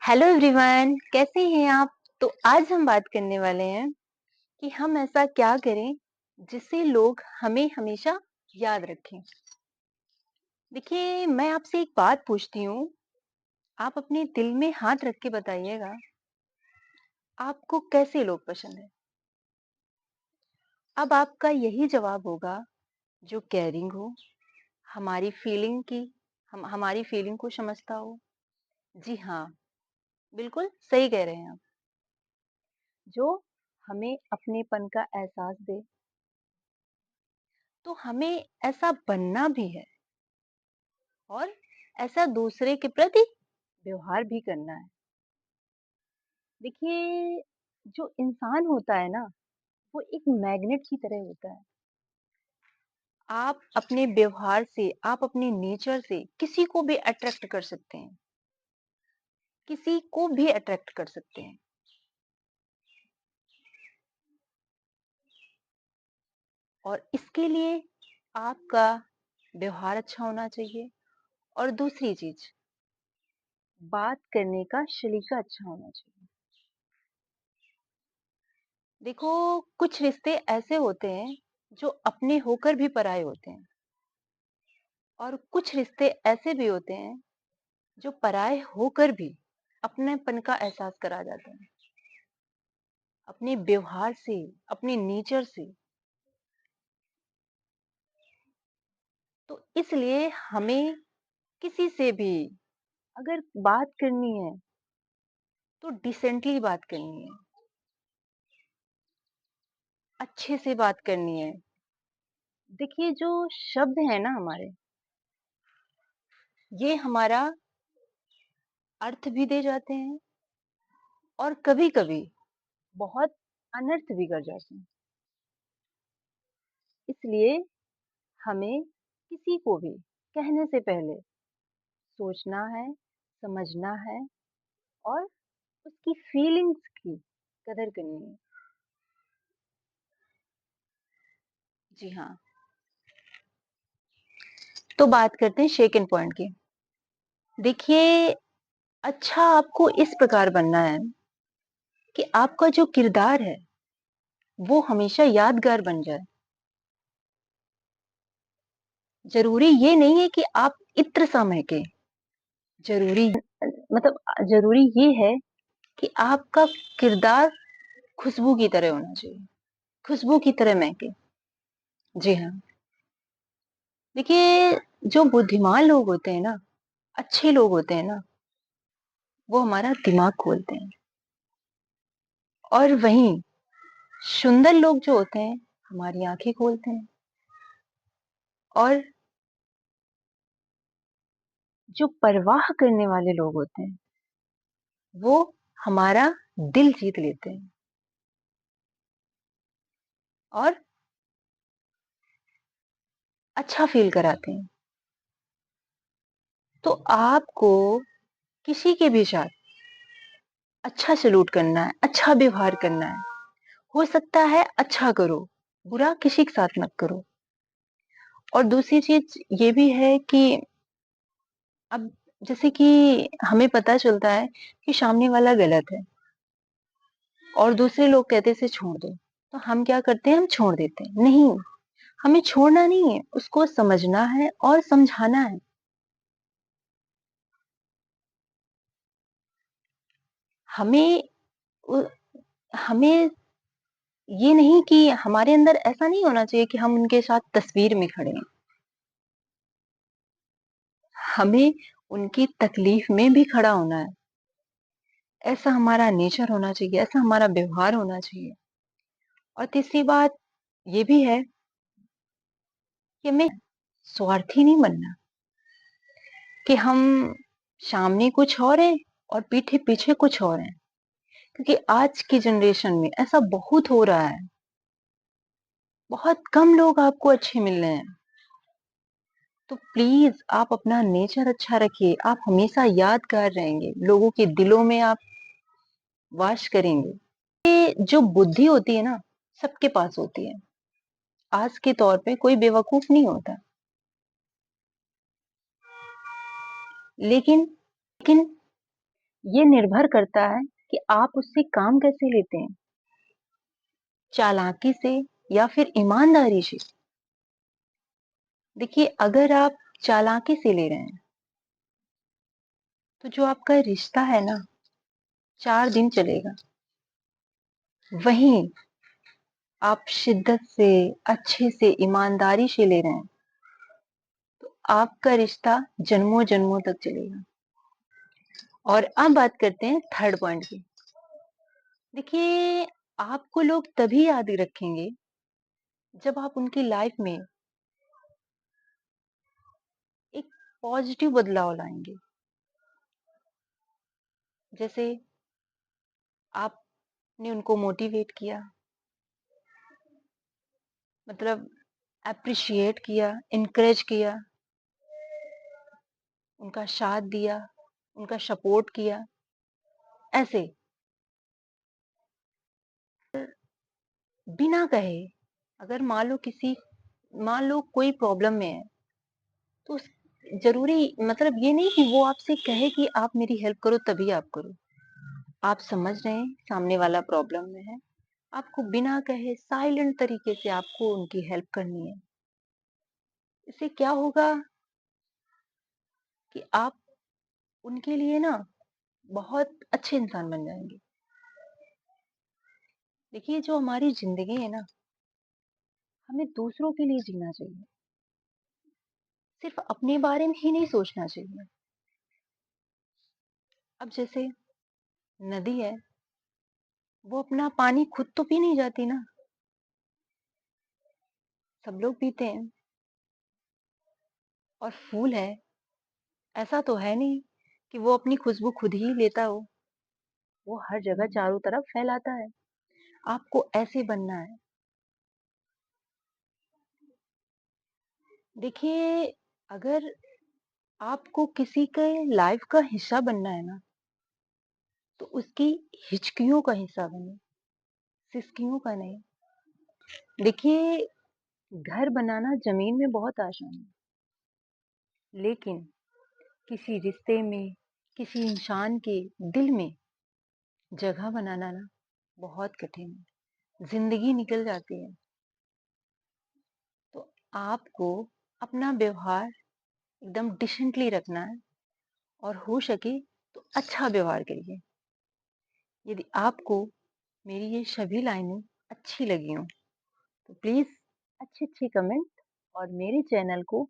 Hello everyone, कैसे हैं आप? तो आज हम बात करने वाले हैं कि हम ऐसा क्या करें जिससे लोग हमें हमेशा याद रखें। देखिए, मैं आपसे एक बात पूछती हूँ, आप अपने दिल में हाथ रख के बताइएगा, आपको कैसे लोग पसंद है? अब आपका यही जवाब होगा जो केयरिंग हो, हमारी फीलिंग की हमारी फीलिंग को समझता हो। जी हाँ, बिल्कुल सही कह रहे हैं आप। जो हमें अपनेपन का एहसास दे, तो हमें ऐसा बनना भी है और ऐसा दूसरे के प्रति व्यवहार भी करना है। देखिए, जो इंसान होता है ना, वो एक मैग्नेट की तरह होता है। आप अपने व्यवहार से, आप अपने नेचर से किसी को भी अट्रैक्ट कर सकते हैं, किसी को भी अट्रैक्ट कर सकते हैं। और इसके लिए आपका व्यवहार अच्छा होना चाहिए और दूसरी चीज, बात करने का सलीका अच्छा होना चाहिए। देखो, कुछ रिश्ते ऐसे होते हैं जो अपने होकर भी पराये होते हैं और कुछ रिश्ते ऐसे भी होते हैं जो पराये होकर भी अपनेपन का एहसास करा जाता है, अपने व्यवहार से, अपने नेचर से। तो इसलिए हमें किसी से भी अगर बात करनी है तो डिसेंटली बात करनी है, अच्छे से बात करनी है। देखिए, जो शब्द है ना हमारे, ये हमारा अर्थ भी दे जाते हैं और कभी-कभी बहुत अनर्थ भी कर जाते हैं। इसलिए हमें किसी को भी कहने से पहले सोचना है, समझना है और उसकी फीलिंग्स की कदर करनी है। जी हाँ, तो बात करते हैं सेकंड पॉइंट की। देखिए, अच्छा आपको इस प्रकार बनना है कि आपका जो किरदार है, वो हमेशा यादगार बन जाए। ज़रूरी ये नहीं है कि आप इत्र सा महके, ज़रूरी मतलब ज़रूरी ये है कि आपका किरदार खुशबू की तरह होना चाहिए, खुशबू की तरह महके। जी हाँ। देखिए, जो बुद्धिमान लोग होते हैं ना, अच्छे लोग होते हैं ना, वो हमारा दिमाग खोलते हैं और वहीं सुंदर लोग जो होते हैं, हमारी आँखें खोलते हैं और जो परवाह करने वाले लोग होते हैं, वो हमारा दिल जीत लेते हैं और अच्छा फ़ील कराते हैं। तो आपको किसी के भी साथ अच्छा सलूट करना है, अच्छा व्यवहार करना है। हो सकता है अच्छा करो, बुरा किसी के साथ मत करो। और दूसरी चीज़ ये भी है कि अब जैसे कि हमें पता चलता है कि सामने वाला गलत है और दूसरे लोग कहते हैं इसे छोड़ दो, तो हम क्या करते हैं, हम छोड़ देते हैं। नहीं, हमें छोड़ना नहीं है, उसको समझना है और समझाना है। हमें उ हमें ये नहीं कि हमारे अंदर ऐसा नहीं होना चाहिए कि हम उनके साथ तस्वीर में खड़े हैं। हमें उनकी तकलीफ में भी खड़ा होना है। ऐसा हमारा नेचर होना चाहिए, ऐसा हमारा व्यवहार होना चाहिए। और तीसरी बात ये भी है कि हमें स्वार्थी नहीं बनना, कि हम सामने कुछ और हैं और पीठे पीछे कुछ और हैं। क्योंकि आज की जनरेशन में ऐसा बहुत हो रहा है। बहुत कम लोग आपको अच्छे मिल रहे हैं। तो प्लीज़ आप अपना नेचर अच्छा रखिए, आप हमेशा यादगार रहेंगे, लोगों के दिलों में आप वास करेंगे। ये जो बुद्धि होती है ना, सबके पास होती है। आज के तौर पे कोई बेवकूफ नहीं होता। लेकिन लेकिन ये निर्भर करता है कि आप उससे काम कैसे लेते हैं, चालाकी से या फिर ईमानदारी से। देखिए, अगर आप चालाकी से ले रहे हैं, तो जो आपका रिश्ता है ना, 4 दिन चलेगा। वहीं आप शिद्दत से, अच्छे से, ईमानदारी से ले रहे हैं, तो आपका रिश्ता जन्मों-जन्मों तक चलेगा। और अब बात करते हैं थर्ड पॉइंट की। देखिए, आपको लोग तभी याद रखेंगे जब आप उनकी लाइफ में एक पॉजिटिव बदलाव लाएँगे। जैसे आपने उनको मोटिवेट किया, मतलब एप्रिशिएट किया, एनकरेज किया, उनका साथ दिया, उनका सपोर्ट किया, ऐसे बिना कहे। अगर मान लो कोई प्रॉब्लम में है, तो ज़रूरी मतलब ये नहीं कि वो आपसे कहे कि आप मेरी हेल्प करो तभी आप करो। आप समझ रहे हैं सामने वाला प्रॉब्लम में है, आपको बिना कहे साइलेंट तरीके से आपको उनकी हेल्प करनी है। इससे क्या होगा कि आप उनके लिए ना बहुत अच्छे इंसान बन जाएँगे। देखिए, जो हमारी ज़िंदगी है ना, हमें दूसरों के लिए जीना चाहिए, सिर्फ़ अपने बारे में ही नहीं सोचना चाहिए। अब जैसे नदी है, वो अपना पानी खुद तो पी नहीं जाती ना, सब लोग पीते हैं। और फूल है, ऐसा तो है नहीं कि वो अपनी खुशबू खुद ही लेता हो, वो हर जगह चारों तरफ फैलाता है। आपको ऐसे बनना है। देखिए, अगर आपको किसी के लाइफ का हिस्सा बनना है ना, तो उसकी हिचकियों का हिस्सा बनिए, सिसकियों का नहीं। देखिए, घर बनाना ज़मीन में बहुत आसान है, लेकिन किसी रिश्ते में, किसी इंसान के दिल में जगह बनाना ना बहुत कठिन है। ज़िंदगी निकल जाती है। तो आपको अपना व्यवहार एकदम डिसेंटली रखना है, और हो सके तो अच्छा व्यवहार करिए। यदि आपको मेरी ये सभी लाइनें अच्छी लगी हों, तो प्लीज़ अच्छी-अच्छी कमेंट और मेरे चैनल को